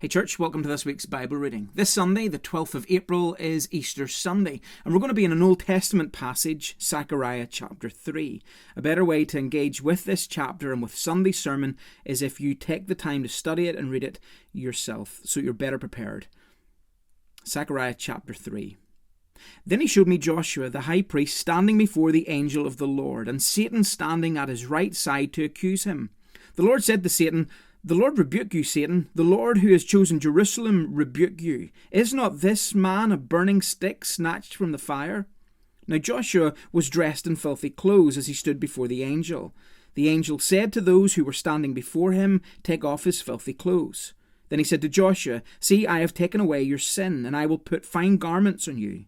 Hey church, welcome to this week's Bible reading. This Sunday, the 12th of April, is Easter Sunday, and we're going to be in an Old Testament passage, Zechariah chapter 3. A better way to engage with this chapter and with Sunday's sermon is if you take the time to study it and read it yourself, so you're better prepared. Zechariah chapter 3. Then he showed me Joshua the high priest standing before the angel of the Lord, and Satan standing at his right side to accuse him. The Lord said to Satan, "The Lord rebuke you, Satan. The Lord who has chosen Jerusalem rebuke you. Is not this man a burning stick snatched from the fire?" Now Joshua was dressed in filthy clothes as he stood before the angel. The angel said to those who were standing before him, "Take off his filthy clothes." Then he said to Joshua, "See, I have taken away your sin, and I will put fine garments on you."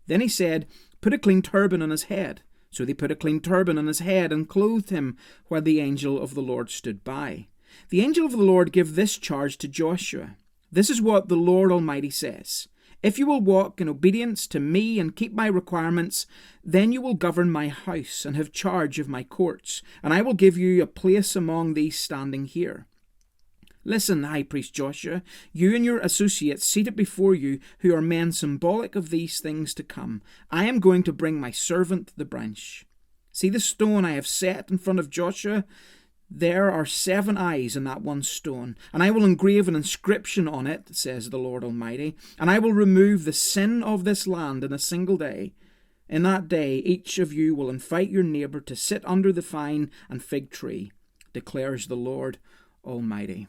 Then he said, "Put a clean turban on his head." So they put a clean turban on his head and clothed him, while the angel of the Lord stood by. The angel of the Lord gave this charge to Joshua. "This is what the Lord Almighty says. If you will walk in obedience to me and keep my requirements, then you will govern my house and have charge of my courts, and I will give you a place among these standing here. Listen, high priest Joshua, you and your associates seated before you, who are men symbolic of these things to come. I am going to bring my servant the branch. See the stone I have set in front of Joshua? There are 7 eyes in that one stone, and I will engrave an inscription on it, says the Lord Almighty, and I will remove the sin of this land in a single day. In that day each of you will invite your neighbor to sit under the vine and fig tree, declares the Lord Almighty."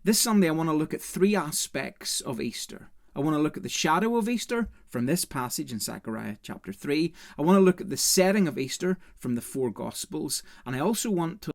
This Sunday I want to look at 3 aspects of Easter. I want to look at the shadow of Easter from this passage in Zechariah chapter 3. I want to look at the setting of Easter from the 4 Gospels, and I also want to